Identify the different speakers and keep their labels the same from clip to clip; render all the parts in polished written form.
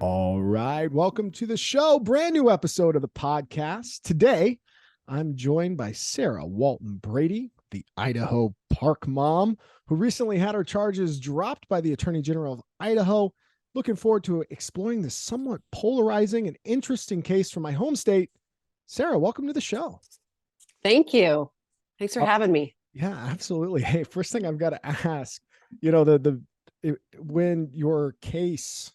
Speaker 1: All right. Welcome to the show. Brand new episode of the podcast. Today, I'm joined by Sara Walton Brady, the Idaho park mom, who recently had her charges dropped by the Attorney General of Idaho. Looking forward to exploring this somewhat polarizing and interesting case from my home state. Sara, welcome to the show.
Speaker 2: Thank you. Thanks for having me.
Speaker 1: Yeah, absolutely. Hey, first thing I've got to ask, when your case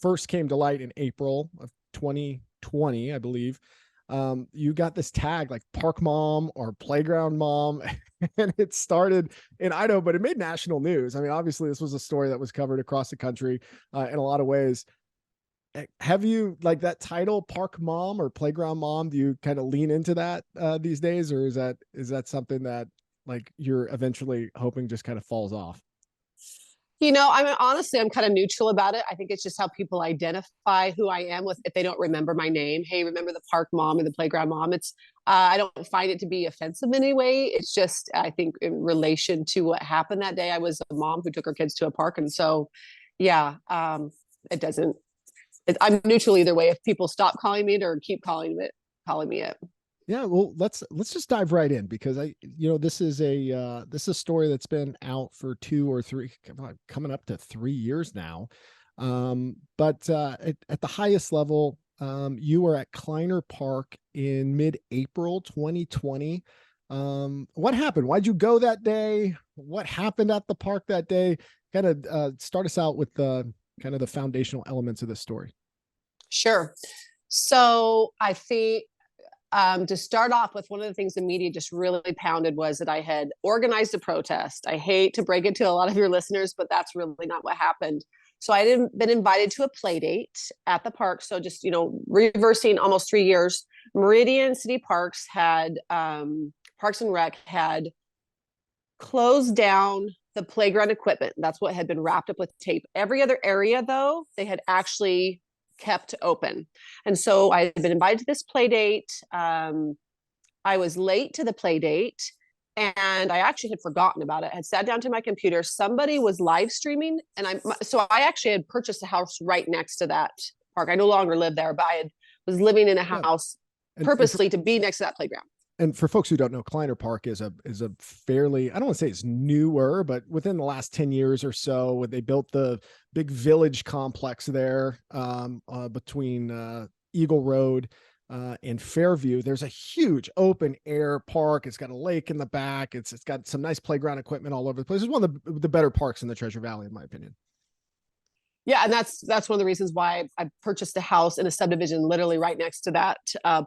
Speaker 1: first came to light in April of 2020, I believe, you got this tag like park mom or playground mom, and it started in Idaho, but it made national news. I mean, obviously this was a story that was covered across the country in a lot of ways. Have you, like, that title park mom or playground mom, do you kind of lean into that these days, or is that something that like you're eventually hoping just kind of falls off?
Speaker 2: I mean, honestly, I'm kind of neutral about it. I think it's just how people identify who I am with if they don't remember my name. Hey, remember the park mom or the playground mom? I don't find it to be offensive in any way. It's just, I think in relation to what happened that day, I was a mom who took her kids to a park. And so, yeah, it doesn't, I'm neutral either way. If people stop calling me it or keep calling me it.
Speaker 1: Yeah, well, let's just dive right in, because this is a story that's been out for 2 or 3, coming up to 3 years now. But at the highest level, you were at Kleiner Park in mid-April 2020. What happened? Why'd you go that day? What happened at the park that day? Kind of start us out with the kind of the foundational elements of this story.
Speaker 2: Sure. So I think to start off with, one of the things the media just really pounded was that I had organized a protest. I hate to break it to a lot of your listeners, but that's really not what happened. So I had been invited to a play date at the park. So just, reversing almost 3 years, Meridian City Parks had, Parks and Rec had closed down the playground equipment. That's what had been wrapped up with tape. Every other area, though, they had actually kept open. And so I had been invited to this play date. I was late to the play date, and I actually had forgotten about it. I had sat down to my computer. Somebody was live streaming, and I actually had purchased a house right next to that park. I no longer live there, but I was living in a house purposely to be next to that playground.
Speaker 1: And for folks who don't know, Kleiner Park is a fairly, I don't want to say it's newer, but within the last 10 years or so, they built the big village complex there between Eagle Road and Fairview. There's a huge open air park. It's got a lake in the back. It's got some nice playground equipment all over the place. It's one of the better parks in the Treasure Valley, in my opinion.
Speaker 2: Yeah, and that's one of the reasons why I purchased a house in a subdivision literally right next to that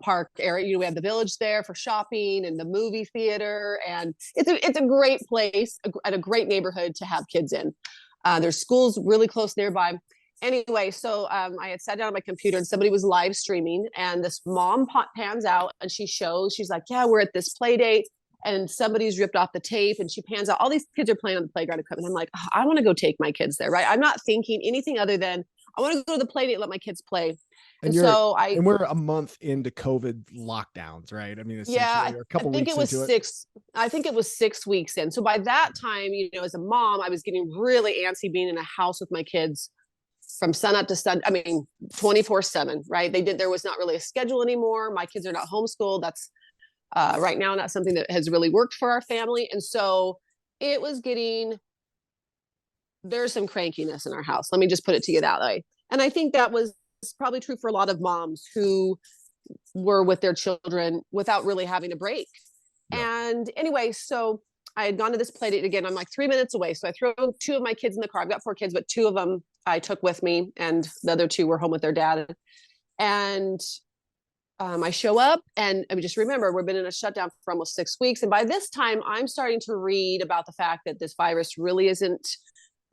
Speaker 2: park area. We have the village there for shopping and the movie theater, and it's a great place and a great neighborhood to have kids in. There's schools really close nearby. Anyway, so I had sat down on my computer and somebody was live streaming, and this mom pans out and she's like, yeah, we're at this play date. And somebody's ripped off the tape, and she pans out. All these kids are playing on the playground equipment. I'm like, oh, I want to go take my kids there, right? I'm not thinking anything other than I want to go to the play date, let my kids play.
Speaker 1: And we're a month into COVID lockdowns, right? I mean, essentially, a couple weeks into it.
Speaker 2: I think it was 6 weeks in. So by that time, as a mom, I was getting really antsy being in a house with my kids from sun up to sun. I mean, 24/7, right? There was not really a schedule anymore. My kids are not homeschooled. That's right now not something that has really worked for our family. And so it was there's some crankiness in our house. Let me just put it to you that way. And I think that was probably true for a lot of moms who were with their children without really having a break. Yeah. And anyway, so I had gone to this play date again. I'm like 3 minutes away. So I throw 2 of my kids in the car. I've got 4 kids, but 2 of them I took with me, and the other 2 were home with their dad. And I show up, and I mean, just remember, we've been in a shutdown for almost 6 weeks. And by this time, I'm starting to read about the fact that this virus really isn't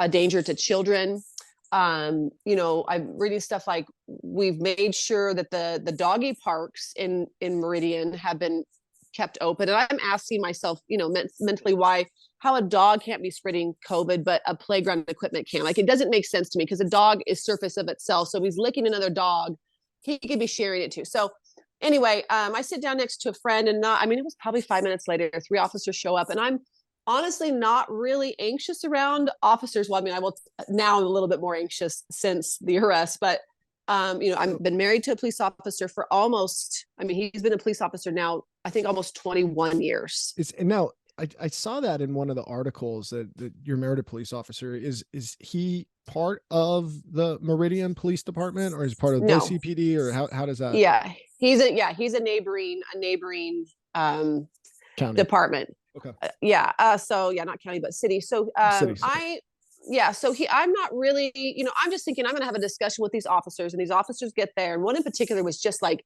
Speaker 2: a danger to children. I'm reading stuff like we've made sure that the doggy parks in Meridian have been kept open. And I'm asking myself, mentally, how a dog can't be spreading COVID, but a playground equipment can. Like, it doesn't make sense to me, because a dog is surface of itself. So if he's licking another dog, he could be sharing it too. So anyway, I sit down next to a friend, and it was probably 5 minutes later, 3 officers show up, and I'm honestly not really anxious around officers. Well, I will now. I'm a little bit more anxious since the arrest, but I've been married to a police officer for almost, he's been a police officer now, I think almost 21 years.
Speaker 1: And now I saw that in one of the articles that you're married to a police officer. Is he part of the Meridian Police Department, or is part of
Speaker 2: No.
Speaker 1: Boise PD, or how does that?
Speaker 2: Yeah. He's a neighboring
Speaker 1: County
Speaker 2: department.
Speaker 1: Okay.
Speaker 2: So yeah, not county, but city. So,
Speaker 1: City.
Speaker 2: I'm not really, I'm just thinking I'm going to have a discussion with these officers, and these officers get there. And one in particular was just like,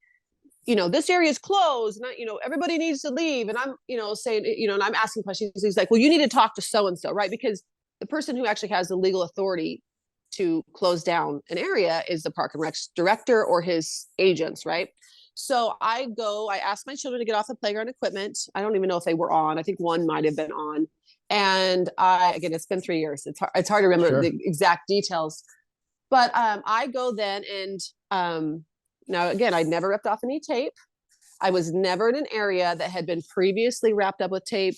Speaker 2: this area is closed, and everybody needs to leave. And I'm, saying, and I'm asking questions. He's like, well, you need to talk to so-and-so, right? Because the person who actually has the legal authority to close down an area is the Park and Rec director or his agents, right? So I asked my children to get off the playground equipment. I don't even know if they were on. I think one might have been on. And again, it's been 3 years. It's hard to remember the exact details. But I go then, and now again, I'd never ripped off any tape. I was never in an area that had been previously wrapped up with tape,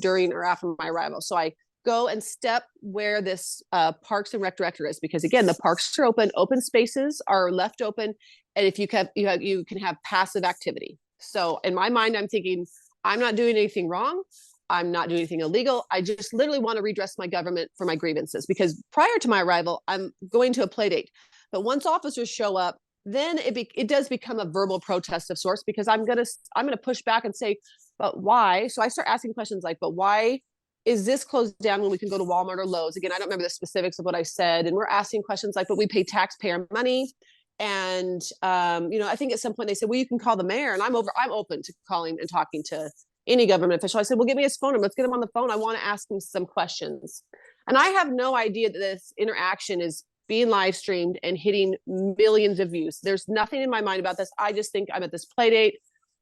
Speaker 2: during, or after my arrival. So I go and step where this Parks and Rec director is, because again, the parks are open spaces are left open, and if you can have passive activity. So in my mind, I'm thinking, I'm not doing anything wrong. I'm not doing anything illegal. I just literally want to redress my government for my grievances, because prior to my arrival, I'm going to a play date. But once officers show up, then it does become a verbal protest of sorts, because I'm gonna push back and say, but why? So I start asking questions like, but why is this closed down when we can go to Walmart or Lowe's? Again, I don't remember the specifics of what I said. And we're asking questions like, but we pay taxpayer money. And I think at some point they said, well, you can call the mayor. And I'm open to calling and talking to any government official. I said, well, give me his phone number. Let's get him on the phone. I want to ask him some questions. And I have no idea that this interaction is being live streamed and hitting millions of views. There's nothing in my mind about this. I just think I'm at this play date.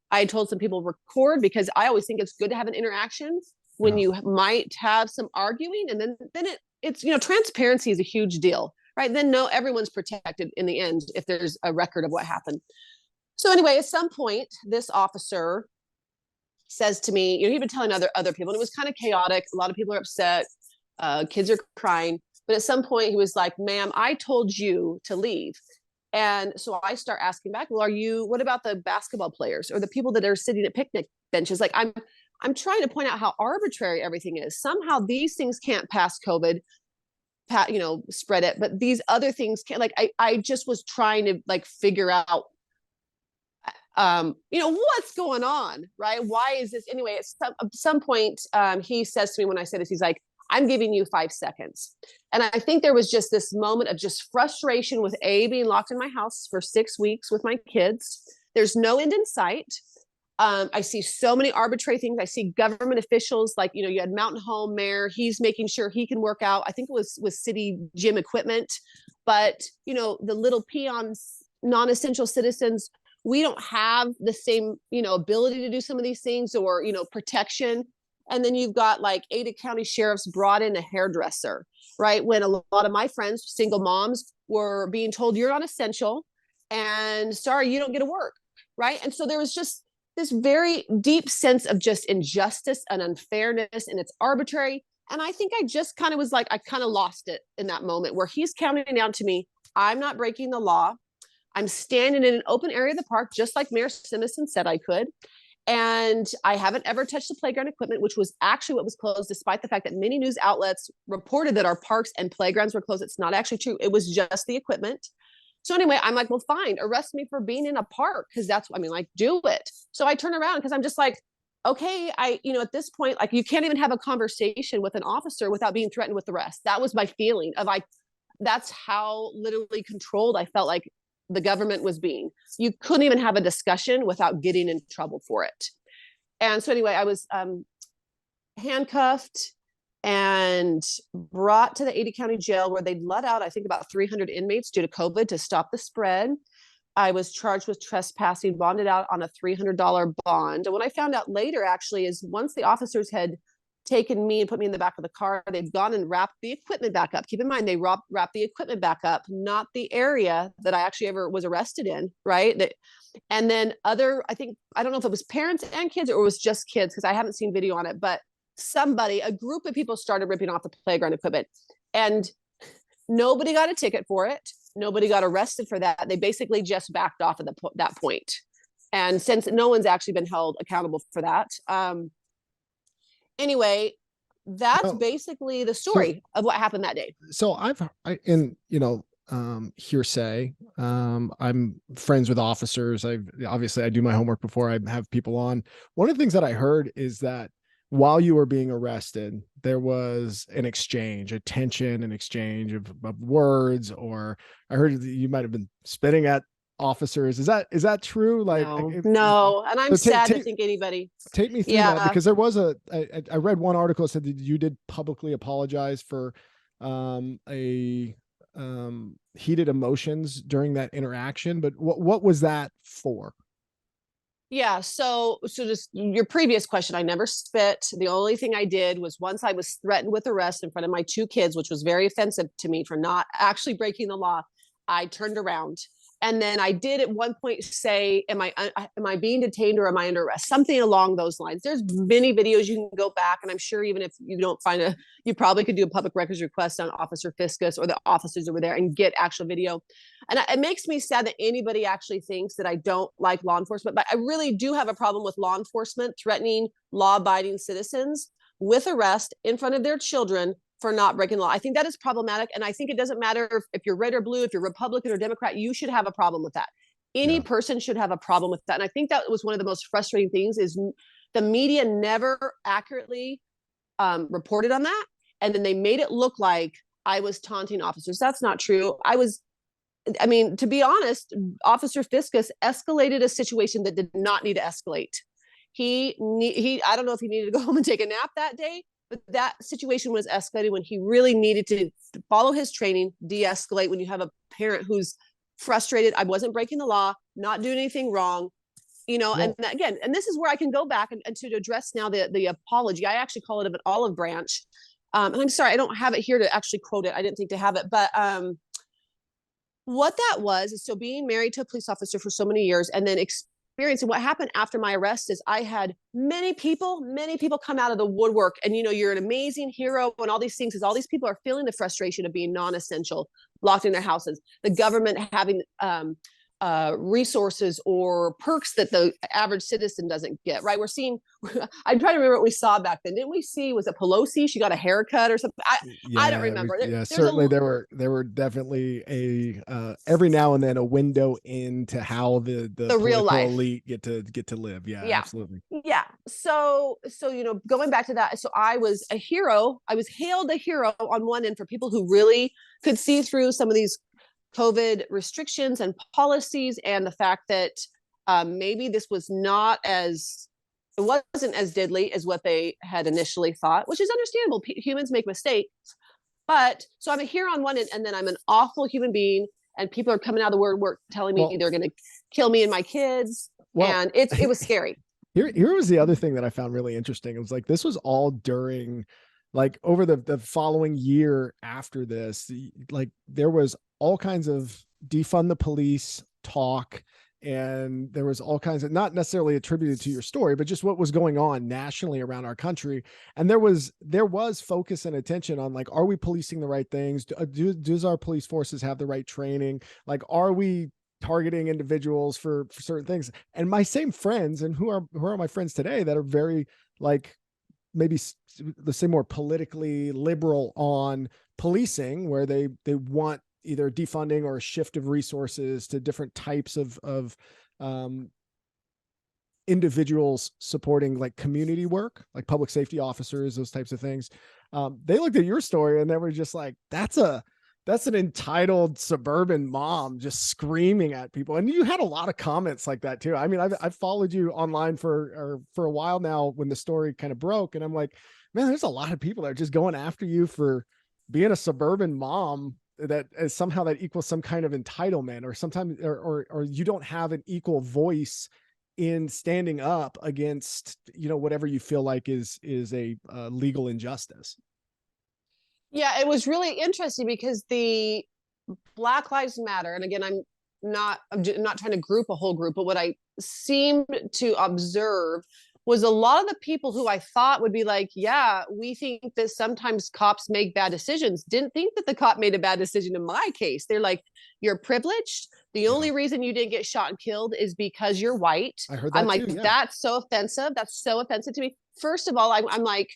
Speaker 2: I told some people record, because I always think it's good to have an interaction when you might have some arguing. And then it's, transparency is a huge deal, right? Then everyone's protected in the end if there's a record of what happened. So anyway, at some point, this officer says to me, he'd been telling other people, and it was kind of chaotic. A lot of people are upset. Kids are crying. But at some point he was like, ma'am, I told you to leave. And so I start asking back, well, what about the basketball players or the people that are sitting at picnic benches? Like, I'm trying to point out how arbitrary everything is. Somehow these things can't pass COVID, spread it, but these other things can't. Like, I just was trying to figure out, what's going on, right? Why is this? Anyway, at some point, he says to me, when I said this, he's like, I'm giving you 5 seconds. And I think there was just this moment of just frustration with being locked in my house for 6 weeks with my kids. There's no end in sight. I see so many arbitrary things. I see government officials, you had Mountain Home mayor. He's making sure he can work out. I think it was with city gym equipment, but the little peons, non-essential citizens, we don't have the same, ability to do some of these things, or, protection. And then you've got Ada County sheriffs brought in a hairdresser, right? When a lot of my friends, single moms, were being told you're not essential and sorry, you don't get to work, right? And so there was just this very deep sense of just injustice and unfairness, and it's arbitrary. And I think I just kind of was I kind of lost it in that moment where he's counting down to me. I'm not breaking the law. I'm standing in an open area of the park, just like Mayor Simison said I could. And I haven't ever touched the playground equipment, which was actually what was closed, despite the fact that many news outlets reported that our parks and playgrounds were closed. It's not actually true. It was just the equipment. So anyway, I'm like, well, fine, arrest me for being in a park, because that's, do it. So I turn around because I'm just like, okay, at this point, you can't even have a conversation with an officer without being threatened with arrest. That was my feeling of that's how literally controlled I felt like the government was being. You couldn't even have a discussion without getting in trouble for it. And so anyway, I was handcuffed and brought to the Ada County jail, where they'd let out, I think, about 300 inmates due to COVID to stop the spread. I was charged with trespassing, bonded out on a $300 bond. And what I found out later, actually, is once the officers had taken me and put me in the back of the car, they'd gone and wrapped the equipment back up. Keep in mind, they wrapped the equipment back up, not the area that I actually ever was arrested in, right? And then I don't know if it was parents and kids or it was just kids, because I haven't seen video on it, but a group of people started ripping off the playground equipment, and nobody got a ticket for it. Nobody got arrested for that. They basically just backed off at that point. And since no one's actually been held accountable for that, anyway, that's
Speaker 1: Well,
Speaker 2: basically the
Speaker 1: so
Speaker 2: story of what happened that day.
Speaker 1: so in, hearsay, I'm friends with officers. I do my homework before I have people on. One of the things that I heard is that while you were being arrested, there was an exchange, a tension, an exchange of words, or I heard that you might have been spitting at officers. Is that true? Like,
Speaker 2: No, no. And I'm
Speaker 1: so
Speaker 2: sad to think anybody.
Speaker 1: take me through that,
Speaker 2: Yeah.
Speaker 1: because there was I read one article that said that you did publicly apologize for a heated emotions during that interaction, but what was that for?
Speaker 2: Yeah. So just your previous question, I never spit. The only thing I did was once I was threatened with arrest in front of my two kids, which was very offensive to me for not actually breaking the law, I turned around. And then I did at one point say, am I being detained or am I under arrest? Something along those lines. There's many videos you can go back. And I'm sure even if you don't find you probably could do a public records request on Officer Fiscus or the officers over there and get actual video. And it makes me sad that anybody actually thinks that I don't like law enforcement, but I really do have a problem with law enforcement threatening law-abiding citizens with arrest in front of their children for not breaking the law. I think that is problematic. And I think it doesn't matter if you're red or blue, if you're Republican or Democrat, you should have a problem with that. Any
Speaker 1: Yeah.
Speaker 2: person should have a problem with that. And I think that was one of the most frustrating things is the media never accurately reported on that. And then they made it look like I was taunting officers. That's not true. To be honest, Officer Fiscus escalated a situation that did not need to escalate. I don't know if he needed to go home and take a nap that day, but that situation was escalated when he really needed to follow his training, de-escalate when you have a parent who's frustrated. I wasn't breaking the law, not doing anything wrong,
Speaker 1: Well,
Speaker 2: and again, and this is where I can go back and to address now the apology. I actually call it an olive branch. And I'm sorry, I don't have it here to actually quote it. I didn't think to have it, but what that was is so being married to a police officer for so many years and then experiencing what happened after my arrest is I had many people come out of the woodwork and you're an amazing hero and all these things because all these people are feeling the frustration of being non-essential, locked in their houses, the government having resources or perks that the average citizen doesn't get, right? We're seeing, I'm trying to remember what we saw back then. Didn't we see, was it Pelosi? She got a haircut or something. I don't remember.
Speaker 1: Certainly there were definitely every now and then a window into how the
Speaker 2: real life
Speaker 1: elite get to live. Yeah, absolutely.
Speaker 2: Yeah. So, going back to that, so I was a hero. I was hailed a hero on one end for people who really could see through some of these COVID restrictions and policies and the fact that maybe this was it wasn't as deadly as what they had initially thought, which is understandable. Humans make mistakes. But so I'm a hero on one end, and then I'm an awful human being, and people are coming out of the woodwork telling me they're going to kill me and my kids. And it was scary.
Speaker 1: Here was the other thing that I found really interesting. It was like, this was all during, like, over the following year after this, like, there was all kinds of defund the police talk, and there was all kinds of, not necessarily attributed to your story, but just what was going on nationally around our country. And there was focus and attention on, like, are we policing the right things? Does our police forces have the right training? Like, are we targeting individuals for certain things? And my same friends, and who are my friends today that are very, like, maybe let's say more politically liberal on policing, where they want either defunding or a shift of resources to different types of individuals supporting, like, community work, like public safety officers, those types of things. They looked at your story and they were just like, that's an entitled suburban mom just screaming at people. And you had a lot of comments like that too. I mean, I've followed you online for a while now when the story kind of broke. And I'm like, man, there's a lot of people that are just going after you for being a suburban mom, that somehow that equals some kind of entitlement, or sometimes, or you don't have an equal voice in standing up against, whatever you feel like is a legal injustice.
Speaker 2: Yeah, it was really interesting because the Black Lives Matter, and again, I'm not trying to group a whole group, but what I seemed to observe was a lot of the people who I thought would be like, yeah, we think that sometimes cops make bad decisions, didn't think that the cop made a bad decision in my case. They're like, you're privileged. The
Speaker 1: Yeah.
Speaker 2: only reason you didn't get shot and killed is because you're white.
Speaker 1: I heard
Speaker 2: I'm
Speaker 1: that
Speaker 2: like,
Speaker 1: too. Yeah.
Speaker 2: that's so offensive. That's so offensive to me. First of all, I'm like,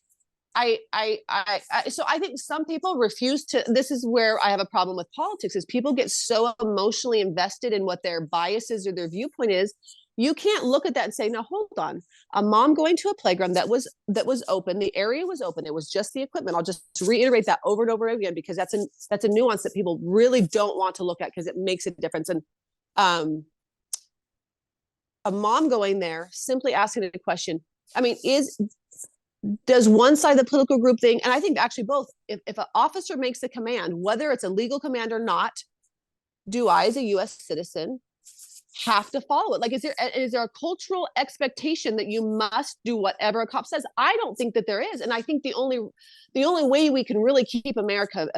Speaker 2: so I think some people refuse to. This is where I have a problem with politics: is people get so emotionally invested in what their biases or their viewpoint is. You can't look at that and say, "No, hold on." A mom going to a playground that was open, the area was open. It was just the equipment. I'll just reiterate that over and over again because that's a nuance that people really don't want to look at because it makes a difference. And um, a mom going there simply asking a question. I mean, does one side of the political group thing, and I think actually both, if an officer makes a command, whether it's a legal command or not, do I, as a US citizen, have to follow it? Like, is there a cultural expectation that you must do whatever a cop says? I don't think that there is. And I think the only way we can really keep America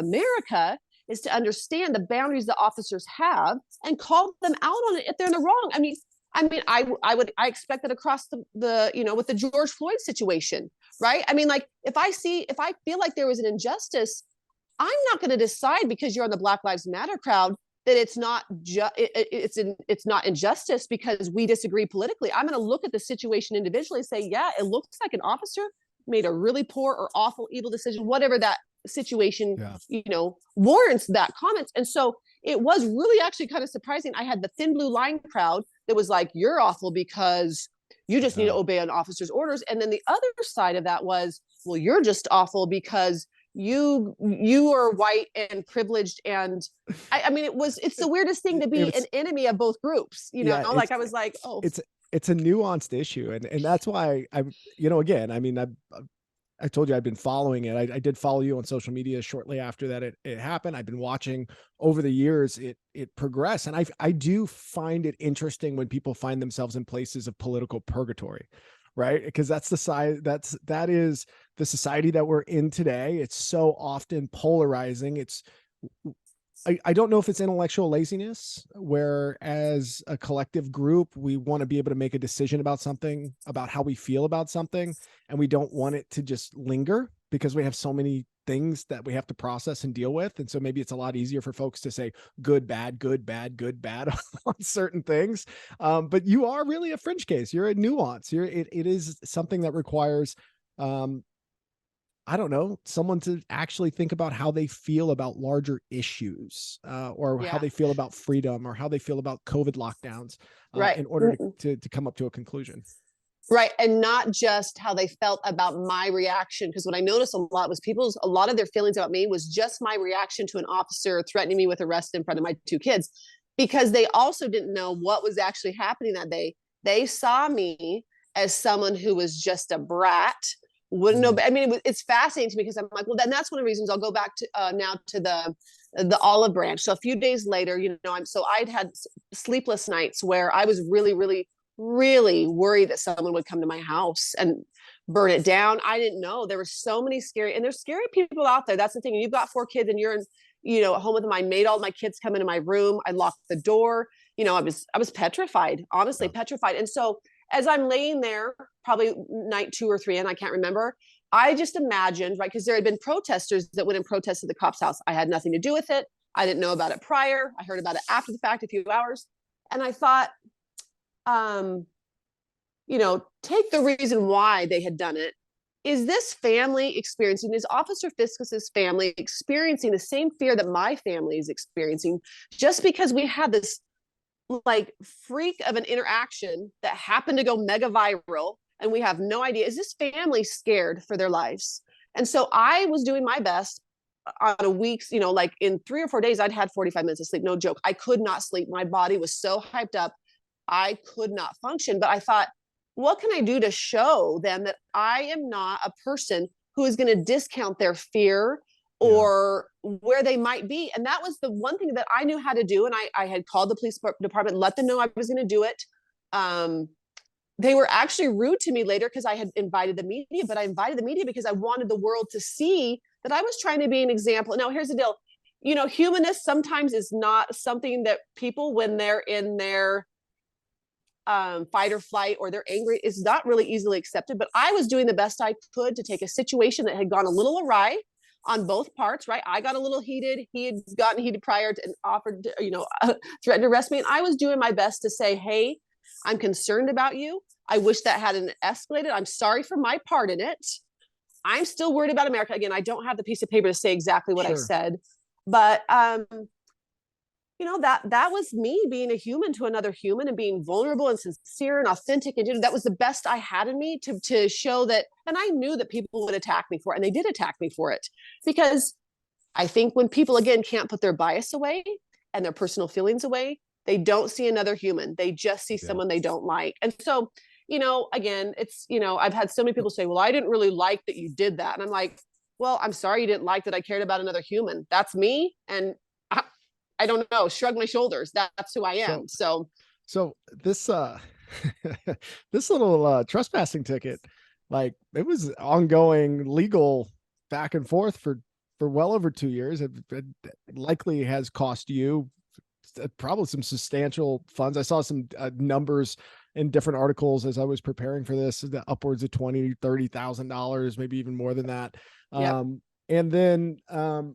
Speaker 2: is to understand the boundaries that officers have and call them out on it if they're in the wrong. I expect that across the with the George Floyd situation, right? I mean, like, if I feel like there was an injustice, I'm not going to decide because you're on the Black Lives Matter crowd that it's not it's not injustice because we disagree politically. I'm going to look at the situation individually and say, yeah, it looks like an officer made a really poor or awful, evil decision, whatever that situation, warrants that comment. And so it was really actually kind of surprising. I had the thin blue line crowd that was like, you're awful because you just need to obey an officer's orders. And then the other side of that was, well, you're just awful because you are white and privileged. And I mean, it's the weirdest thing to be an enemy of both groups, like I was like, oh,
Speaker 1: it's a nuanced issue. And that's why again, I mean, I told you I've been following it. I did follow you on social media shortly after that it happened. I've been watching over the years it progress. And I do find it interesting when people find themselves in places of political purgatory, right? Because that is the society that we're in today. It's so often polarizing. I don't know if it's intellectual laziness, where as a collective group, we want to be able to make a decision about something, about how we feel about something, and we don't want it to just linger because we have so many things that we have to process and deal with. And so maybe it's a lot easier for folks to say good, bad, good, bad, good, bad on certain things. But you are really a fringe case. You're a nuance. It is something that requires, I don't know, someone to actually think about how they feel about larger issues, or how they feel about freedom, or how they feel about COVID lockdowns,
Speaker 2: right,
Speaker 1: in order to come up to a conclusion.
Speaker 2: Right. And not just how they felt about my reaction. Because what I noticed a lot was a lot of their feelings about me was just my reaction to an officer threatening me with arrest in front of my two kids, because they also didn't know what was actually happening that day. They saw me as someone who was just a brat. Wouldn't know. I mean, it's fascinating to me because I'm like, well, then that's one of the reasons I'll go back to now to the olive branch. So a few days later, I'd had sleepless nights where I was really, really, really worried that someone would come to my house and burn it down. I didn't know there were so many there's scary people out there. That's the thing. You've got 4 kids and you're in, at home with them. I made all my kids come into my room. I locked the door. I was petrified, honestly, petrified. And so as I'm laying there, probably night 2 or 3, and I can't remember, I just imagined, right, because there had been protesters that went and protested the cop's house. I had nothing to do with it. I didn't know about it prior. I heard about it after the fact, a few hours. And I thought, take the reason why they had done it. Is this family experiencing, is Officer Fiskus's family experiencing the same fear that my family is experiencing, just because we had this like freak of an interaction that happened to go mega viral and we have no idea? Is this family scared for their lives? And so I was doing my best on a week's, like in 3 or 4 days, I'd had 45 minutes of sleep. No joke. I could not sleep. My body was so hyped up. I could not function. But I thought, what can I do to show them that I am not a person who is going to discount their fear or where they might be? And that was the one thing that I knew how to do. And I had called the police department, let them know I was going to do it. They were actually rude to me later because I had invited the media, but I invited the media because I wanted the world to see that I was trying to be an example. Now, here's the deal. Humanist sometimes is not something that people, when they're in their fight or flight, or they're angry, is not really easily accepted. But I was doing the best I could to take a situation that had gone a little awry on both parts, right? I got a little heated. He had gotten heated prior to, and offered, threatened to arrest me. And I was doing my best to say, hey, I'm concerned about you. I wish that hadn't escalated. I'm sorry for my part in it. I'm still worried about America. Again, I don't have the piece of paper to say exactly what I said, but that was me being a human to another human, and being vulnerable and sincere and authentic. And that was the best I had in me to show that. And I knew that people would attack me for it, and they did attack me for it, because I think when people, again, can't put their bias away and their personal feelings away, they don't see another human. They just see someone they don't like. And so, again, it's, I've had so many people say, well, I didn't really like that you did that. And I'm like, well, I'm sorry you didn't like that I cared about another human. That's me. And I don't know, shrug my shoulders. That's who I am. So
Speaker 1: this, this little trespassing ticket, like, it was ongoing legal back and forth for well over 2 years. It likely has cost you probably some substantial funds. I saw some numbers in different articles as I was preparing for this, upwards of $20,000-$30,000, maybe even more than that. And then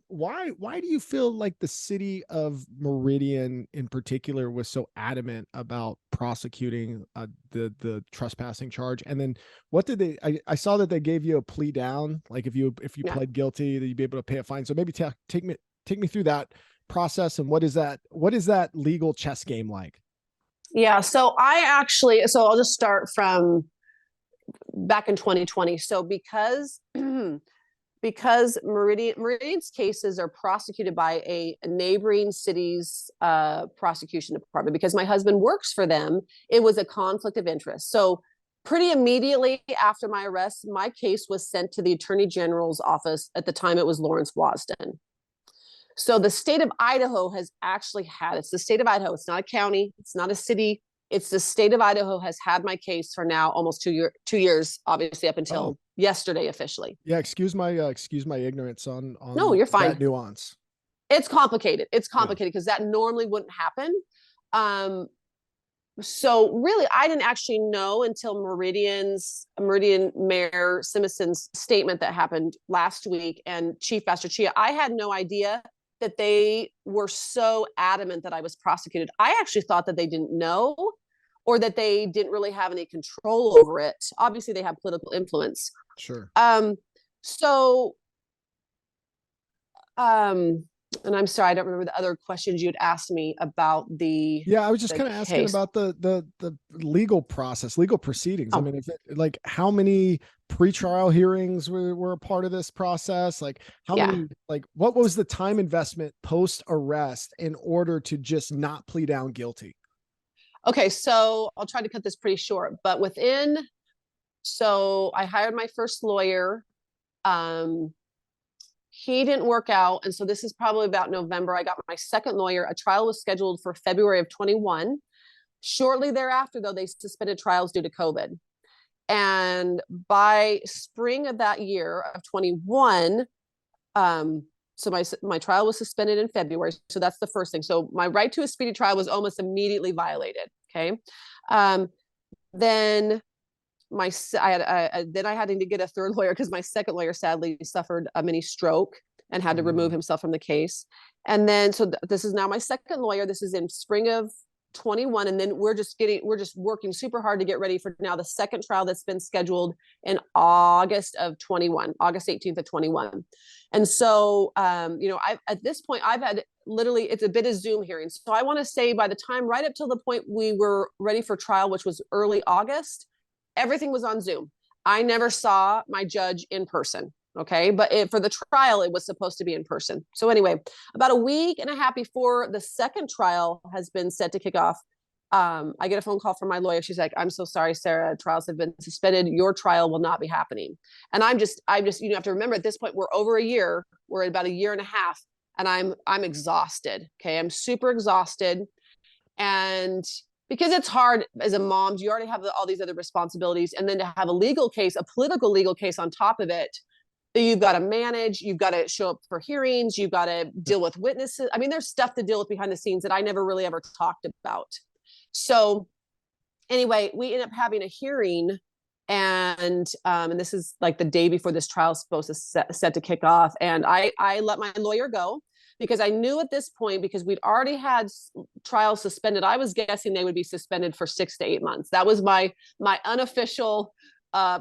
Speaker 1: why do you feel like the city of Meridian in particular was so adamant about prosecuting the trespassing charge? And then what did they, I saw that they gave you a plea down, like if you pled guilty, that you'd be able to pay a fine. So maybe take me through that process, and what is that legal chess game like?
Speaker 2: Yeah, so I'll just start from back in 2020. So because Meridian's cases are prosecuted by a neighboring city's prosecution department, because my husband works for them, it was a conflict of interest. So pretty immediately after my arrest, my case was sent to the Attorney General's office. At the time, it was Lawrence Wasden. So the state of Idaho has actually it's the state of Idaho. It's not a county. It's not a city. It's the state of Idaho has had my case for now almost 2 years, obviously up until yesterday officially.
Speaker 1: Yeah. Excuse my ignorance on
Speaker 2: no, you're fine.
Speaker 1: That nuance.
Speaker 2: It's complicated. It's complicated because that normally wouldn't happen. So really, I didn't actually know until Meridian Mayor Simonson's statement that happened last week, and Chief Pastor Chia. I had no idea that they were so adamant that I was prosecuted. I actually thought that they didn't know, or that they didn't really have any control over it. Obviously, they have political influence.
Speaker 1: Sure.
Speaker 2: And I'm sorry, I don't remember the other questions you'd asked me about the.
Speaker 1: Yeah, I was just kind of asking about the legal process, legal proceedings. I mean, like how many pretrial hearings were a part of this process? Like how many, like what was the time investment post arrest in order to just not plead down guilty?
Speaker 2: Okay, so I'll try to cut this pretty short, but so I hired my first lawyer. He didn't work out. And so this is probably about November. I got my second lawyer. A trial was scheduled for February of 21. Shortly thereafter, though, they suspended trials due to COVID. And by spring of that year of 21, so my trial was suspended in February. So that's the first thing. So my right to a speedy trial was almost immediately violated. Okay. Then I had to get a third lawyer because my second lawyer sadly suffered a mini stroke and had to remove himself from the case. And then, so this is now my second lawyer. This is in spring of 21. And then we're just working super hard to get ready for now the second trial that's been scheduled in August of 21, August 18th of 21. And so, at this point, I've had literally, it's a bit of Zoom hearings. So I want to say by the time, right up till the point we were ready for trial, which was early August, everything was on Zoom. I never saw my judge in person. Okay. But for the trial, it was supposed to be in person. So anyway, about a week and a half before the second trial has been set to kick off, I get a phone call from my lawyer. She's like, I'm so sorry, Sarah, trials have been suspended. Your trial will not be happening. And I'm just, you have to remember at this point, we're over a year, we're at about a year and a half, and I'm exhausted. Okay. I'm super exhausted. And because it's hard as a mom, you already have all these other responsibilities. And then to have a legal case, a political legal case on top of it, that you've got to manage, you've got to show up for hearings, you've got to deal with witnesses. I mean, there's stuff to deal with behind the scenes that I never really ever talked about. So Anyway, we ended up having a hearing, and this is like the day before this trial is supposed to set to kick off. And I let my lawyer go because I knew at this point, because we'd already had trials suspended, I was guessing they would be suspended for 6 to 8 months. That was my unofficial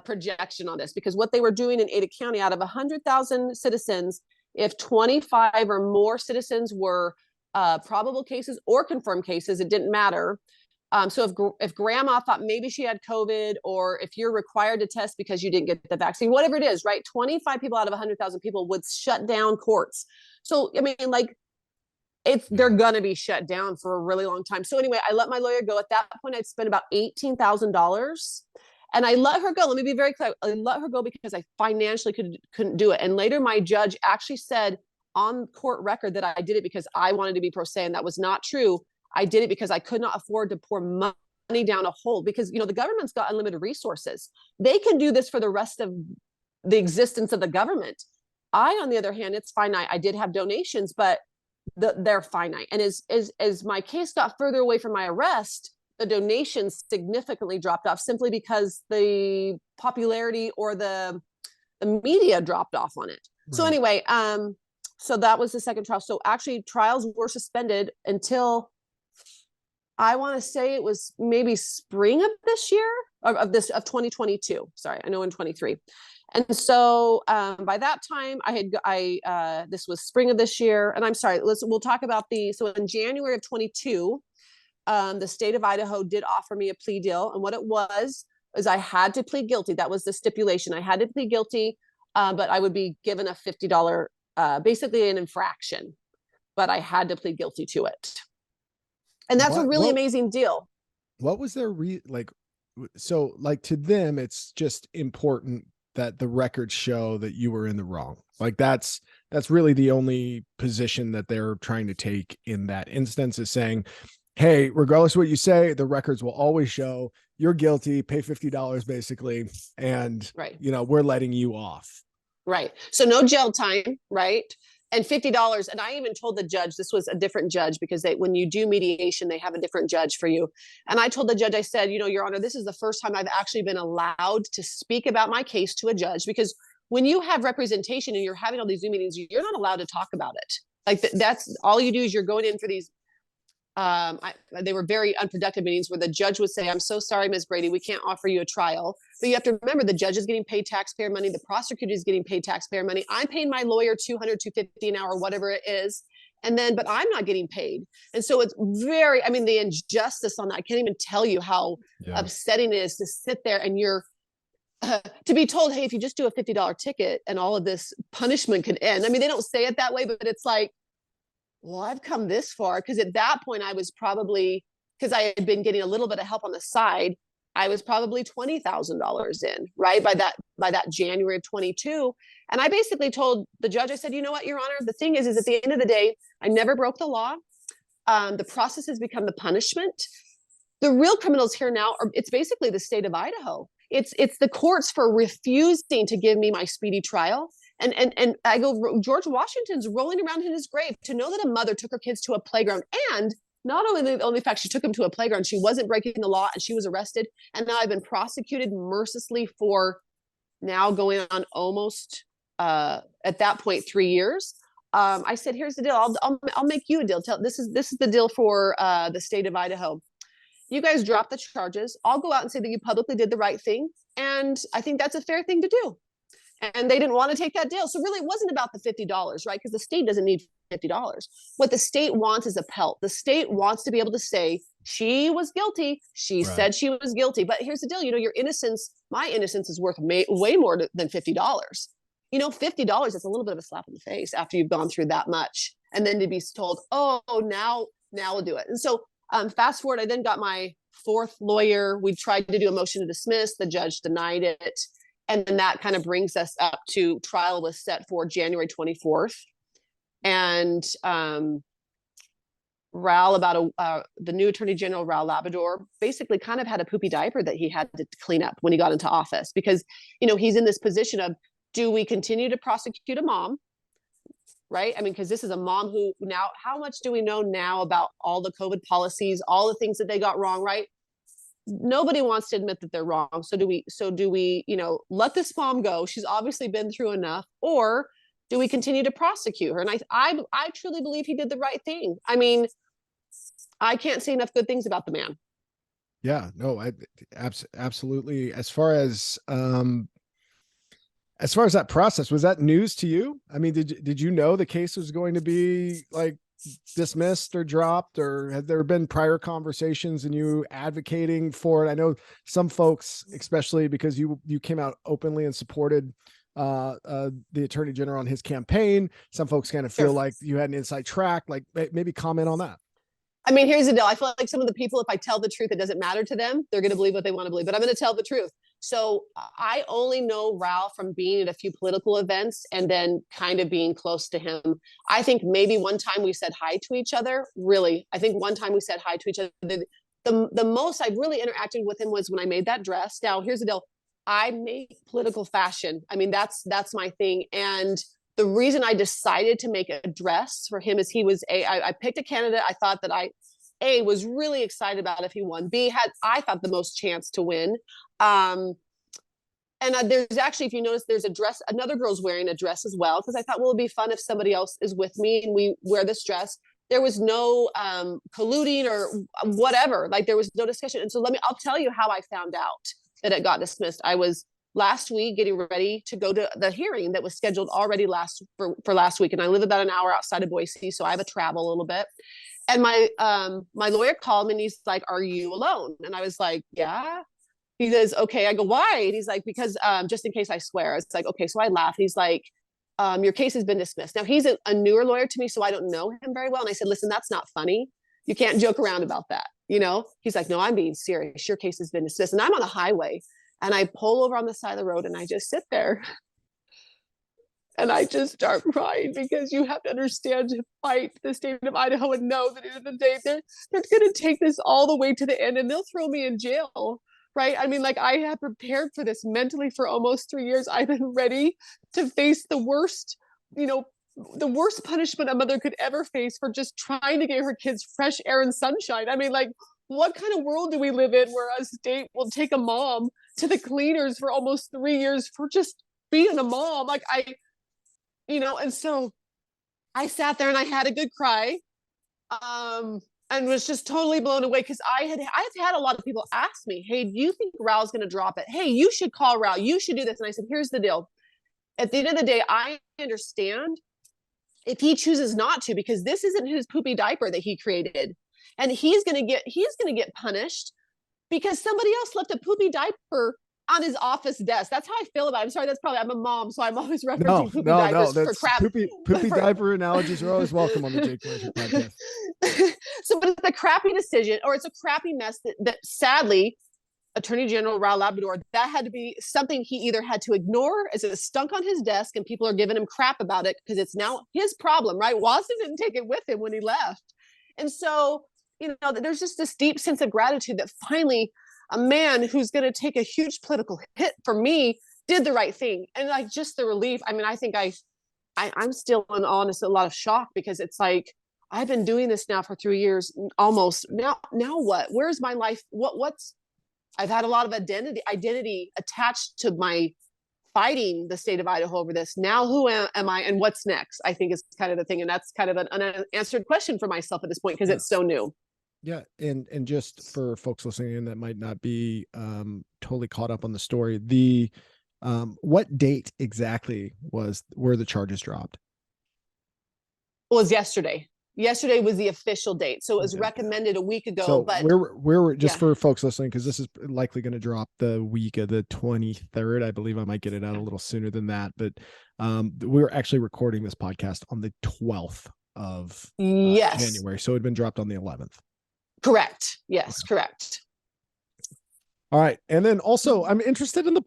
Speaker 2: projection on this, because what they were doing in Ada County, out of 100,000 citizens, if 25 or more citizens were probable cases or confirmed cases, it didn't matter. So if grandma thought maybe she had COVID, or if you're required to test because you didn't get the vaccine, whatever it is, right? 25 people out of 100,000 people would shut down courts. So, I mean, like, they're going to be shut down for a really long time. So anyway, I let my lawyer go. At that point, I'd spent about $18,000. And I let her go. Let me be very clear. I let her go because I financially couldn't do it. And later, my judge actually said on court record that I did it because I wanted to be pro se, and that was not true. I did it because I could not afford to pour money down a hole, because, you know, the government's got unlimited resources. They can do this for the rest of the existence of the government. I, on the other hand, it's finite. I did have donations, but they're finite. And as my case got further away from my arrest, the donations significantly dropped off, simply because the popularity or the media dropped off on it. Right. So anyway, so that was the second trial. So actually, trials were suspended until, I want to say it was maybe spring of this year, of 2022. Sorry, I know in 23. And so by that time, this was spring of this year. And I'm sorry, we'll talk about so in January of 22, the state of Idaho did offer me a plea deal. And what it was is I had to plead guilty. That was the stipulation. I had to plead guilty, but I would be given a $50, basically an infraction, but I had to plead guilty to it. And that's a really amazing deal.
Speaker 1: What was their so like, to them, it's just important that the records show that you were in the wrong. Like, that's really the only position that they're trying to take in that instance, is saying, hey, regardless of what you say, the records will always show you're guilty, pay $50 basically. And,
Speaker 2: right,
Speaker 1: you know, we're letting you off.
Speaker 2: Right. So no jail time, right? And $50. And I even told the judge, this was a different judge, because when you do mediation, they have a different judge for you. And I told the judge, I said, you know, Your Honor, this is the first time I've actually been allowed to speak about my case to a judge, because when you have representation and you're having all these Zoom meetings, you're not allowed to talk about it. Like, that's all you do, is you're going in for these. They were very unproductive meetings where the judge would say, I'm so sorry, Ms. Brady, we can't offer you a trial. But you have to remember, the judge is getting paid taxpayer money. The prosecutor is getting paid taxpayer money. I'm paying my lawyer $200, $250 an hour, whatever it is. But I'm not getting paid. And so it's the injustice on that, I can't even tell you how upsetting it is to sit there and you're, to be told, hey, if you just do a $50 ticket and all of this punishment could end. I mean, they don't say it that way, but it's like, well, I've come this far. Because at that point, I was probably, because I had been getting a little bit of help on the side, I was probably $20,000 in, right? By that January of 22. And I basically told the judge, I said, you know what, Your Honor, the thing is at the end of the day, I never broke the law. The process has become the punishment. The real criminals here now it's basically the state of Idaho. It's the courts for refusing to give me my speedy trial. And I go, George Washington's rolling around in his grave to know that a mother took her kids to a playground, and not only the fact she took them to a playground, she wasn't breaking the law, and she was arrested. And now I've been prosecuted mercilessly for now going on almost, at that point, 3 years. I said, here's the deal. I'll make you a deal. This is the deal for the state of Idaho. You guys drop the charges. I'll go out and say that you publicly did the right thing. And I think that's a fair thing to do. And they didn't want to take that deal. So really, it wasn't about the $50, right? Because the state doesn't need $50. What the state wants is a pelt. The state wants to be able to say, she was guilty. She said she was guilty. But here's the deal. You know, your innocence, my innocence is worth way more than $50. You know, $50, it's a little bit of a slap in the face after you've gone through that much. And then to be told, oh, now we'll do it. And so fast forward, I then got my fourth lawyer. We tried to do a motion to dismiss. The judge denied it. And then that kind of brings us up to trial was set for January 24th. And the new Attorney General, Raul Labrador, basically kind of had a poopy diaper that he had to clean up when he got into office. Because, you know, he's in this position of, do we continue to prosecute a mom? Right? I mean, because this is a mom who now, how much do we know now about all the COVID policies, all the things that they got wrong, right? nobody wants to admit that they're wrong. So do we, let this mom go? She's obviously been through enough. Or do we continue to prosecute her? And I truly believe he did the right thing. I mean, I can't say enough good things about the man.
Speaker 1: Yeah, no, absolutely. As far as that process, was that news to you? I mean, did you know the case was going to be like dismissed or dropped, or had there been prior conversations and you advocating for it? I know some folks, especially because you came out openly and supported the Attorney General on his campaign. Some folks kind of feel like you had an inside track. Like, maybe comment on that.
Speaker 2: I mean, here's the deal. I feel like some of the people, if I tell the truth, it doesn't matter to them. They're going to believe what they want to believe, but I'm going to tell the truth. So I only know Ralph from being at a few political events and then kind of being close to him. I think maybe one time we said hi to each other. Really, I think one time we said hi to each other. The most I've really interacted with him was when I made that dress. Now, here's the deal. I make political fashion. I mean, that's my thing. And the reason I decided to make a dress for him is I picked a candidate I thought that I was really excited about if he won. B, I thought the most chance to win. And there's actually, if you notice, there's a dress, another girl's wearing a dress as well, because I thought, well, it'd be fun if somebody else is with me and we wear this dress. There was no colluding or whatever. Like, there was no discussion. And so I'll tell you how I found out that it got dismissed. I was last week getting ready to go to the hearing that was scheduled already for last week. And I live about an hour outside of Boise, so I have to travel a little bit. And my lawyer called me and he's like, "Are you alone?" And I was like, "Yeah." He says, "Okay." I go, "Why?" And he's like, "Because just in case I swear." It's like, okay. So I laugh. He's like, "Your case has been dismissed." Now, he's a newer lawyer to me, so I don't know him very well. And I said, "Listen, that's not funny. You can't joke around about that." He's like, "No, I'm being serious. Your case has been dismissed." And I'm on a highway and I pull over on the side of the road and I just sit there and I just start crying, because you have to understand, to fight the state of Idaho and know that at the end of the day, they're going to take this all the way to the end and they'll throw me in jail. Right. I mean, like, I have prepared for this mentally for almost 3 years. I've been ready to face the worst punishment a mother could ever face for just trying to get her kids fresh air and sunshine. I mean, like, what kind of world do we live in where a state will take a mom to the cleaners for almost 3 years for just being a mom? Like, and so I sat there and I had a good cry. And was just totally blown away, because I've had a lot of people ask me, "Hey, do you think Raul's going to drop it? Hey, you should call Raul. You should do this." And I said, here's the deal. At the end of the day, I understand if he chooses not to, because this isn't his poopy diaper that he created. And he's going to get punished because somebody else left a poopy diaper on his office desk. That's how I feel about it. I'm sorry, I'm a mom, so I'm always referencing poopy diapers for crap.
Speaker 1: Poopy diaper analogies are always welcome on the Jake Glazer podcast.
Speaker 2: So, but it's a crappy decision, or it's a crappy mess that sadly, Attorney General Raul Labrador, that had to be something he either had to ignore as it stunk on his desk and people are giving him crap about it because it's now his problem, right? Watson didn't take it with him when he left. And so, there's just this deep sense of gratitude that finally a man who's going to take a huge political hit for me did the right thing. And like, just the relief. I mean, I think I'm still in honest, a lot of shock, because it's like, I've been doing this now for 3 years almost. Now what? Where's my life? I've had a lot of identity attached to my fighting the state of Idaho over this. Now, who am I and what's next? I think is kind of the thing. And that's kind of an unanswered question for myself at this point, because it's so new.
Speaker 1: Yeah. And just for folks listening in that might not be totally caught up on the story, what date exactly were the charges dropped?
Speaker 2: It was yesterday. Yesterday was the official date. So it was recommended a week ago.
Speaker 1: So
Speaker 2: but
Speaker 1: we're just for folks listening, because this is likely going to drop the week of the 23rd. I believe I might get it out a little sooner than that. But we're actually recording this podcast on the 12th of January. So it had been dropped on the 11th.
Speaker 2: Correct. Yes, correct.
Speaker 1: All right. And then also, I'm interested in the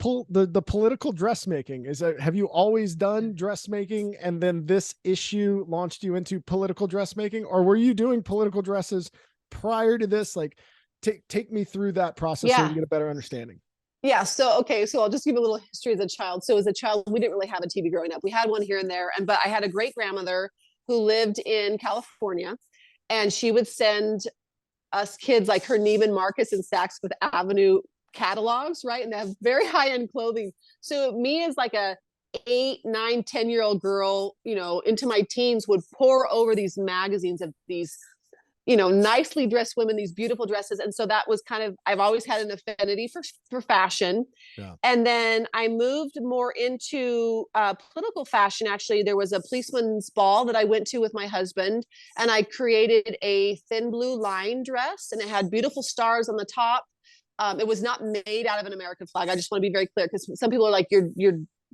Speaker 1: political dressmaking. Have you always done dressmaking and then this issue launched you into political dressmaking, or were you doing political dresses prior to this? Like, take me through that process so we can get a better understanding.
Speaker 2: Yeah. So I'll just give a little history as a child. So as a child, we didn't really have a TV growing up. We had one here and there. But I had a great grandmother who lived in California, and she would send us kids like her Neiman Marcus and Saks Fifth Avenue catalogs, right? And they have very high-end clothing. So me as like a 8, 9, 10-year-old girl, you know, into my teens would pour over these magazines of these, you know, nicely dressed women, these beautiful dresses. And so that was kind of, I've always had an affinity for fashion.
Speaker 1: Yeah.
Speaker 2: And then I moved more into political fashion. Actually, there was a policeman's ball that I went to with my husband, and I created a thin blue line dress, and it had beautiful stars on the top. It was not made out of an American flag. I just want to be very clear, because some people are like, you're,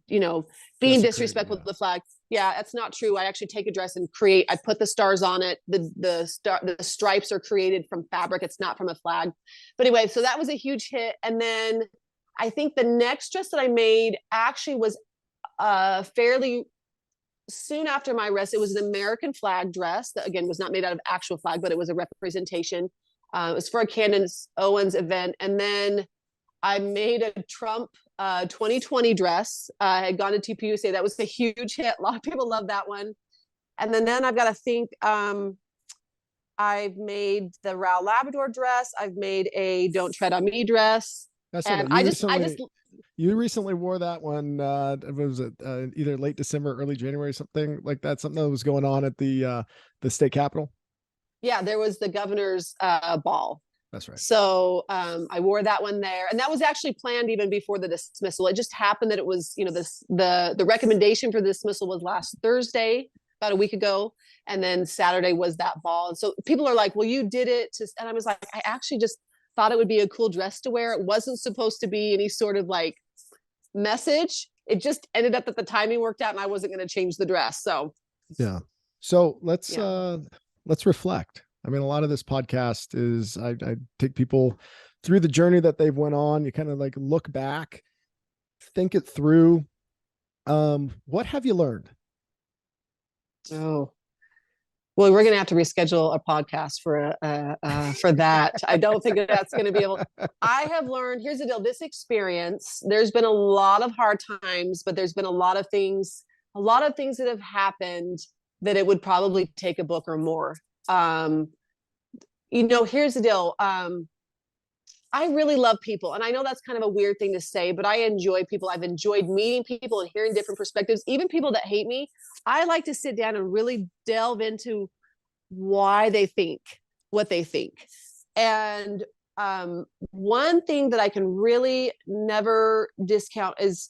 Speaker 2: you know, being disrespectful to the flag. Yeah, that's not true. I actually take a dress and I put the stars on it. The stripes are created from fabric. It's not from a flag. But anyway, so that was a huge hit. And then I think the next dress that I made actually was fairly soon after my arrest. It was an American flag dress that, again, was not made out of actual flag, but it was a representation. It was for a Candace Owens event. And then I made a Trump 2020 dress. I had gone to TPUSA. That was a huge hit. A lot of people love that one. And then I've got to think, I've made the Rao Labrador dress. I've made a Don't Tread on Me dress.
Speaker 1: That's
Speaker 2: and
Speaker 1: you recently wore that one. Was it either late December, early January, something like that? Something that was going on at the state capitol.
Speaker 2: Yeah, there was the governor's ball.
Speaker 1: That's right.
Speaker 2: So I wore that one there, and that was actually planned even before the dismissal. It just happened that it was, you know, the recommendation for the dismissal was last Thursday, about a week ago, and then Saturday was that ball. And so people are like, "Well, you did it," and I was like, "I actually just thought it would be a cool dress to wear. It wasn't supposed to be any sort of like message. It just ended up that the timing worked out, and I wasn't going to change the dress." So
Speaker 1: yeah. So let's reflect. I mean, a lot of this podcast is I take people through the journey that they've went on. You kind of like look back, think it through. What have you learned?
Speaker 2: Oh, well, we're going to have to reschedule a podcast for that. I don't think that's going to be able. I have learned. Here's the deal. This experience. There's been a lot of hard times, but there's been a lot of things that have happened that it would probably take a book or more. You know, here's the deal. I really love people. And I know that's kind of a weird thing to say, but I enjoy people. I've enjoyed meeting people and hearing different perspectives, even people that hate me. I like to sit down and really delve into why they think what they think. And one thing that I can really never discount is,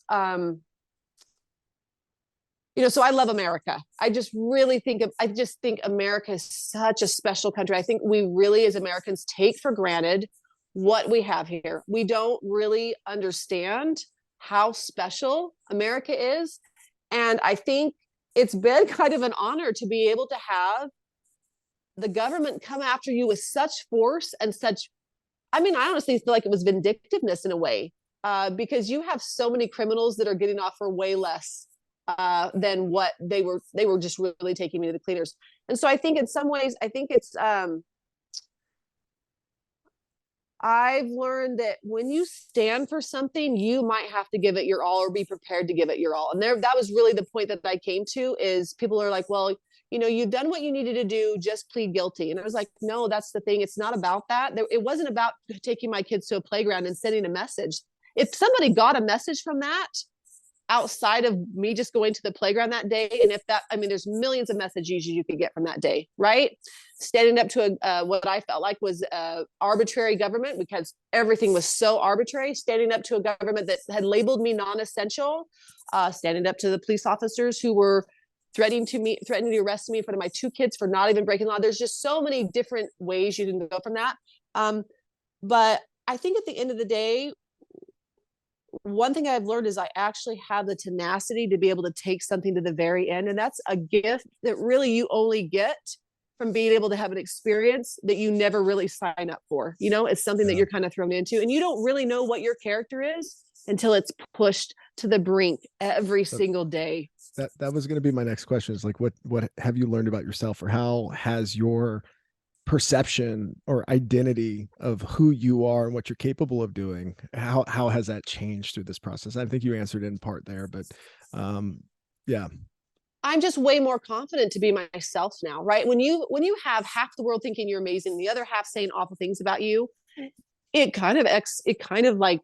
Speaker 2: you know, so I love America. I just think America is such a special country. I think we really, as Americans, take for granted what we have here. We don't really understand how special America is. And I think it's been kind of an honor to be able to have the government come after you with such force and such, I mean, I honestly feel like it was vindictiveness in a way, because you have so many criminals that are getting off for way less than what they were just really taking me to the cleaners. And so I think in some ways, I think it's, I've learned that when you stand for something, you might have to give it your all or be prepared to give it your all. And that was really the point that I came to, is people are like, well, you know, you've done what you needed to do, just plead guilty. And I was like, no, that's the thing. It's not about that. It wasn't about taking my kids to a playground and sending a message. If somebody got a message from that, outside of me just going to the playground that day, and if that, I mean, there's millions of messages you could get from that day, right? Standing up to what I felt like was arbitrary government, because everything was so arbitrary. Standing up to a government that had labeled me non-essential. Standing up to the police officers who were threatening to arrest me in front of my 2 kids for not even breaking law. There's just so many different ways you can go from that. But I think at the end of the day, one thing I've learned is I actually have the tenacity to be able to take something to the very end. And that's a gift that really you only get from being able to have an experience that you never really sign up for. You know, it's something that you're kind of thrown into, and you don't really know what your character is until it's pushed to the brink every single day.
Speaker 1: That was going to be my next question, is like, what have you learned about yourself, or how has your perception or identity of who you are and what you're capable of doing, how has that changed through this process? I think you answered in part there, but yeah.
Speaker 2: I'm just way more confident to be myself now, right? When you have half the world thinking you're amazing, the other half saying awful things about you, it kind of like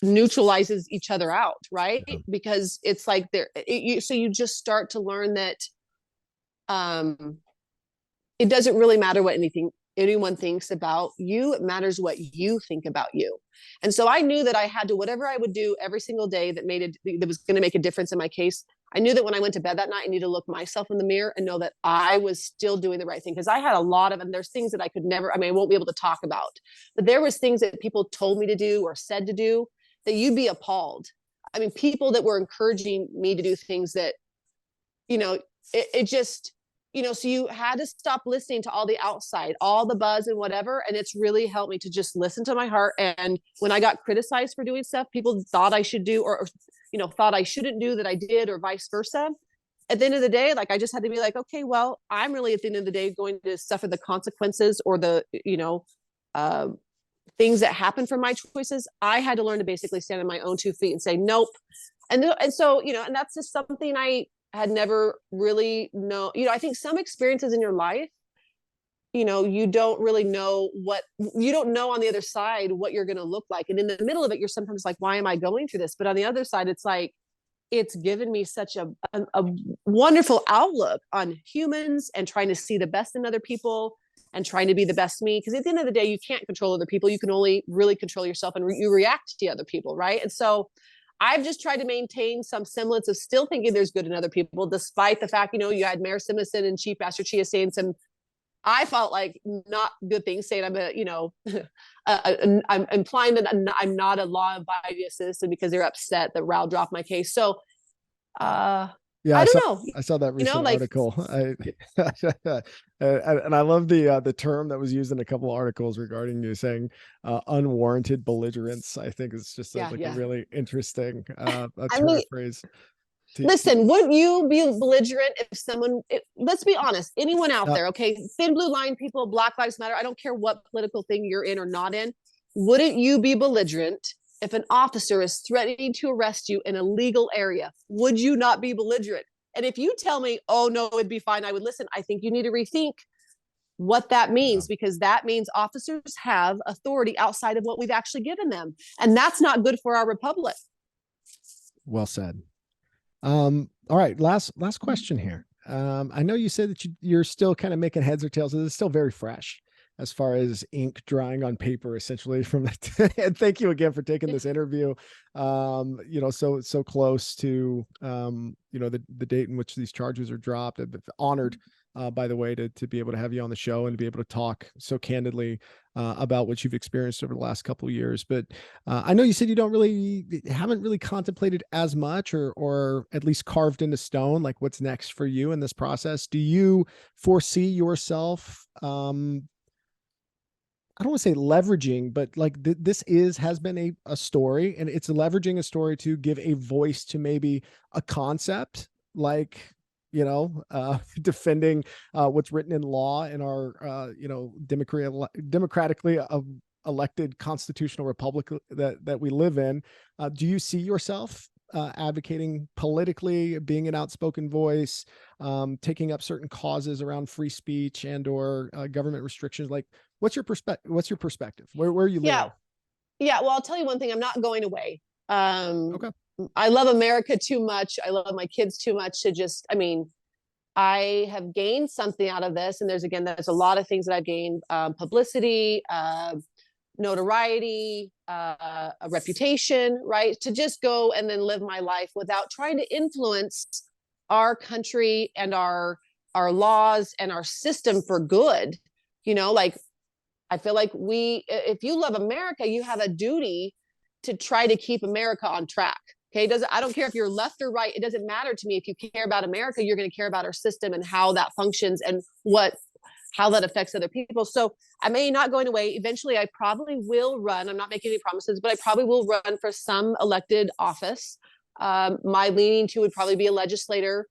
Speaker 2: neutralizes each other out, right?
Speaker 1: Yeah.
Speaker 2: Because it's like so you just start to learn that um it doesn't really matter what anyone thinks about you. It matters what you think about you. And so I knew that I had to, whatever I would do every single day that was going to make a difference in my case. I knew that when I went to bed that night, I needed to look myself in the mirror and know that I was still doing the right thing. Because I had a lot of, and there's things that I could never, I mean, I won't be able to talk about, but there was things that people told me to do or said to do that you'd be appalled. I mean, people that were encouraging me to do things that, you know, it just, so you had to stop listening to all the outside, all the buzz and whatever. And it's really helped me to just listen to my heart. And when I got criticized for doing stuff people thought I should do, or thought I shouldn't do that I did, or vice versa. At the end of the day, like I just had to be like, okay, well, I'm really at the end of the day going to suffer the consequences or the, uh, things that happen from my choices. I had to learn to basically stand on my own 2 feet and say, nope. And so, and that's just something I had never really know. I think some experiences in your life, you don't really know you don't know on the other side what you're going to look like. And in the middle of it, you're sometimes like, why am I going through this? But on the other side, it's like, it's given me such a wonderful outlook on humans and trying to see the best in other people and trying to be the best me. Because at the end of the day, you can't control other people. You can only really control yourself, and you react to other people, right? And so I've just tried to maintain some semblance of still thinking there's good in other people, despite the fact, you had Mayor Simison and Chief Pastor Chia saying some, I felt like not good things, saying I'm implying that I'm not a law-abiding citizen because they're upset that Rao dropped my case. So
Speaker 1: Yeah,
Speaker 2: I don't know,
Speaker 1: I saw that recent
Speaker 2: like,
Speaker 1: article. And I love the term that was used in a couple of articles regarding you saying unwarranted belligerence. I think it's just
Speaker 2: yeah,
Speaker 1: a
Speaker 2: yeah.
Speaker 1: really interesting a
Speaker 2: I
Speaker 1: turn
Speaker 2: mean,
Speaker 1: of phrase.
Speaker 2: listen, wouldn't you be belligerent if let's be honest, anyone out
Speaker 1: Uh,
Speaker 2: there, okay, thin blue line people, Black Lives Matter, I don't care what political thing you're in or not in, wouldn't you be belligerent if an officer is threatening to arrest you in a legal area? Would you not be belligerent? And if you tell me, oh no, it'd be fine, I would listen. I think you need to rethink what that
Speaker 1: yeah,
Speaker 2: means, because that means officers have authority outside of what we've actually given them. And that's not good for our republic.
Speaker 1: well said. All right, last question here. I know you said that you're still kind of making heads or tails. It's still very fresh as far as ink drying on paper, essentially. From that, and thank you again for taking this interview. So close to the date in which these charges are dropped. I'm honored, by the way, to be able to have you on the show and to be able to talk so candidly about what you've experienced over the last couple of years. But I know you said you haven't really contemplated as much, or at least carved into stone, like what's next for you in this process. Do you foresee yourself? I don't want to say leveraging, but like has been a story, and it's leveraging a story to give a voice to maybe a concept, like, defending what's written in law in our, democratically elected constitutional republic that we live in. Do you see yourself advocating politically, being an outspoken voice, taking up certain causes around free speech and or government restrictions? Like, what's your perspective? Where are you living?
Speaker 2: Yeah. Well, I'll tell you one thing. I'm not going away.
Speaker 1: Okay.
Speaker 2: I love America too much. I love my kids too much to just, I mean, I have gained something out of this. And there's a lot of things that I've gained, publicity, notoriety, a reputation, right? To just go and then live my life without trying to influence our country and our laws and our system for good. Like, I feel like if you love America, you have a duty to try to keep America on track. Okay. I don't care if you're left or right. It doesn't matter to me. If you care about America, you're going to care about our system and how that functions and how that affects other people. So I may not going away. Eventually, I probably will run. I'm not making any promises, but I probably will run for some elected office. My leaning to would probably be a legislator,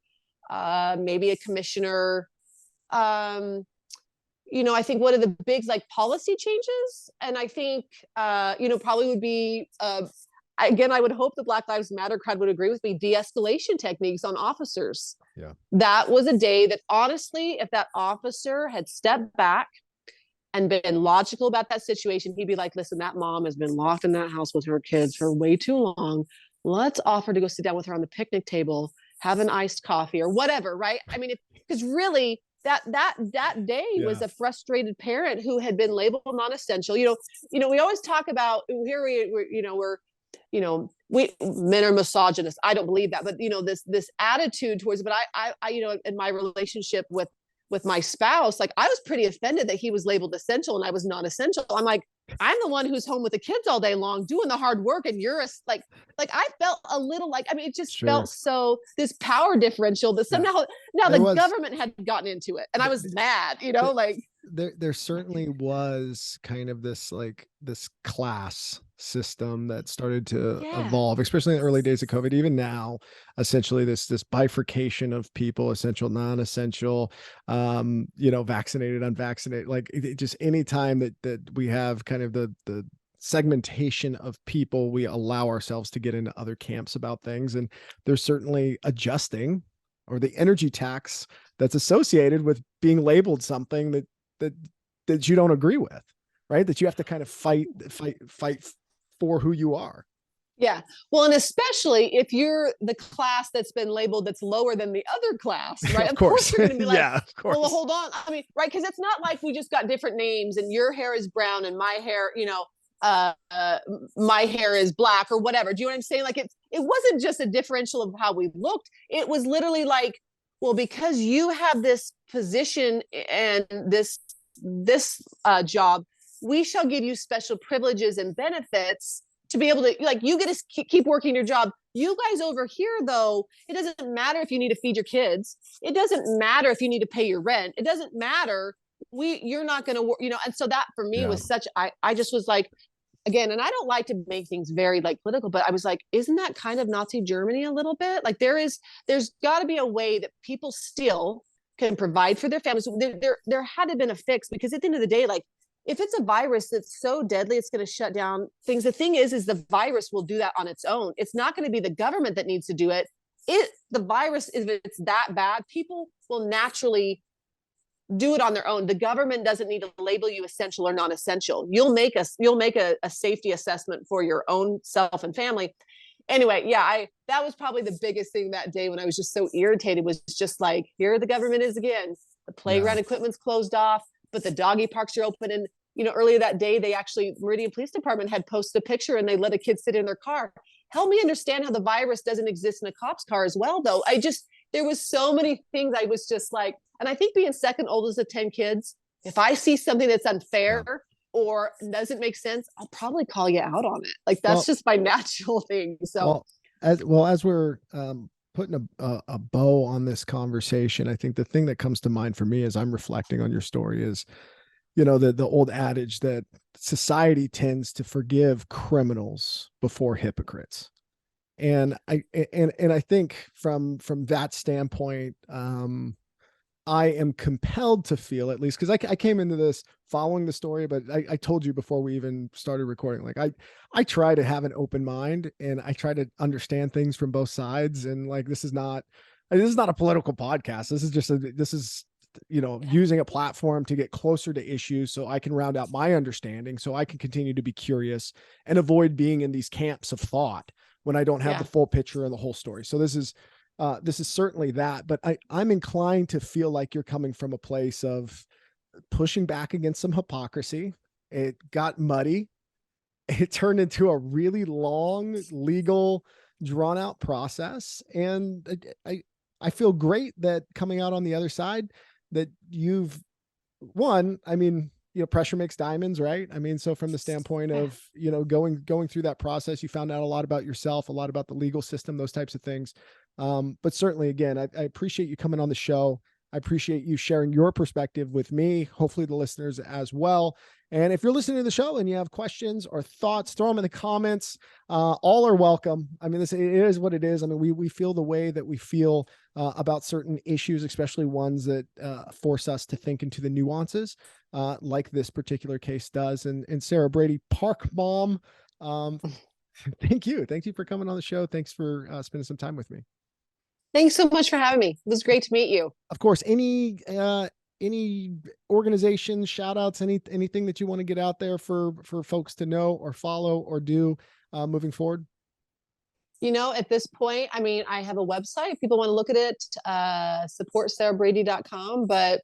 Speaker 2: maybe a commissioner. I think one of the big like policy changes, and I think, probably would be again, I would hope the Black Lives Matter crowd would agree with me, de-escalation techniques on officers.
Speaker 1: Yeah.
Speaker 2: That was a day that, honestly, if that officer had stepped back and been logical about that situation, he'd be like, listen, that mom has been locked in that house with her kids for way too long. Let's offer to go sit down with her on the picnic table, have an iced coffee or whatever, right? I mean, because really that day was a frustrated parent who had been labeled non-essential. We always talk about here we men are misogynists. I don't believe that, but this attitude towards, but I in my relationship with my spouse, like I was pretty offended that he was labeled essential and I was non-essential. I'm like, I'm the one who's home with the kids all day long doing the hard work, and you're like I felt a little like, I mean, it just felt so, this power differential that somehow now the government had gotten into it, and I was mad, like
Speaker 1: there certainly was kind of this class system that started to evolve, especially in the early days of COVID. Even now, essentially this bifurcation of people, essential, non-essential, vaccinated, unvaccinated, like just any time that we have kind of the segmentation of people, we allow ourselves to get into other camps about things. And there's certainly adjusting, or the energy tax that's associated with being labeled something that you don't agree with, right? That you have to kind of fight for who you are.
Speaker 2: Yeah. Well, and especially if you're the class that's been labeled that's lower than the other class, right? Of course you're going to be like, of course. Well, hold on. I mean, right. Because it's not like we just got different names and your hair is brown and my hair, my hair is black or whatever. Do you know what I'm saying? Like it wasn't just a differential of how we looked. It was literally like, well, because you have this position and this job, we shall give you special privileges and benefits to be able to, like, you get to keep working your job. You guys over here, though, it doesn't matter if you need to feed your kids. It doesn't matter if you need to pay your rent. It doesn't matter. You're not going to work, and so that for me was such, I just was like, again, and I don't like to make things very like political, but I was like, isn't that kind of Nazi Germany a little bit? Like there's got to be a way that people still can provide for their families. There had to have been a fix, because at the end of the day, like if it's a virus that's so deadly, it's going to shut down things. The thing is the virus will do that on its own. It's not going to be the government that needs to do it. The virus, if it's that bad, people will naturally do it on their own. The government doesn't need to label you essential or non-essential. You'll make a safety assessment for your own self and family. Anyway, that was probably the biggest thing that day when I was just so irritated, was just like, here the government is again. The playground equipment's closed off, but the doggy parks are open. And, earlier that day, Meridian Police Department had posted a picture and they let a kid sit in their car. Help me understand how the virus doesn't exist in a cop's car as well, though. There was so many things I was just like, and I think being second oldest of 10 kids, if I see something that's unfair or doesn't make sense, I'll probably call you out on it. Like that's just my natural thing. So
Speaker 1: as we're putting a bow on this conversation, I think the thing that comes to mind for me as I'm reflecting on your story is, the old adage that society tends to forgive criminals before hypocrites. And I think from that standpoint, I am compelled to feel, at least because I came into this following the story, but I told you before we even started recording, like I try to have an open mind and I try to understand things from both sides. And like, this is not a political podcast. This is using a platform to get closer to issues so I can round out my understanding, so I can continue to be curious and avoid being in these camps of thought when I don't have the full picture and the whole story. So this is certainly that, but I'm inclined to feel like you're coming from a place of pushing back against some hypocrisy. It got muddy. It turned into a really long, legal, drawn out process. And I feel great that coming out on the other side that you've won. I mean, pressure makes diamonds, right? I mean, so from the standpoint of, going through that process, you found out a lot about yourself, a lot about the legal system, those types of things. But certainly, again, I appreciate you coming on the show. I appreciate you sharing your perspective with me, hopefully the listeners as well. And if you're listening to the show and you have questions or thoughts, throw them in the comments. All are welcome. I mean, it is what it is. I mean, we feel the way that we feel about certain issues, especially ones that force us to think into the nuances, like this particular case does. And Sara Brady, Park Mom, Thank you. Thank you for coming on the show. Thanks for spending some time with me.
Speaker 2: Thanks so much for having me. It was great to meet you.
Speaker 1: Of course, any organizations, shout outs, anything that you want to get out there for folks to know or follow or do moving forward?
Speaker 2: At this point, I mean, I have a website if people want to look at it, supportsarabrady.com. But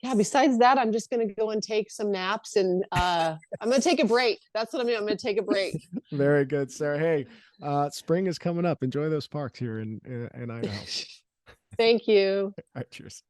Speaker 2: yeah, besides that, I'm just going to go and take some naps, and I'm going to take a break. That's what I'm doing. I'm going to take a break.
Speaker 1: Very good, Sarah. Hey, spring is coming up. Enjoy those parks here in Idaho.
Speaker 2: Thank you.
Speaker 1: All right, cheers.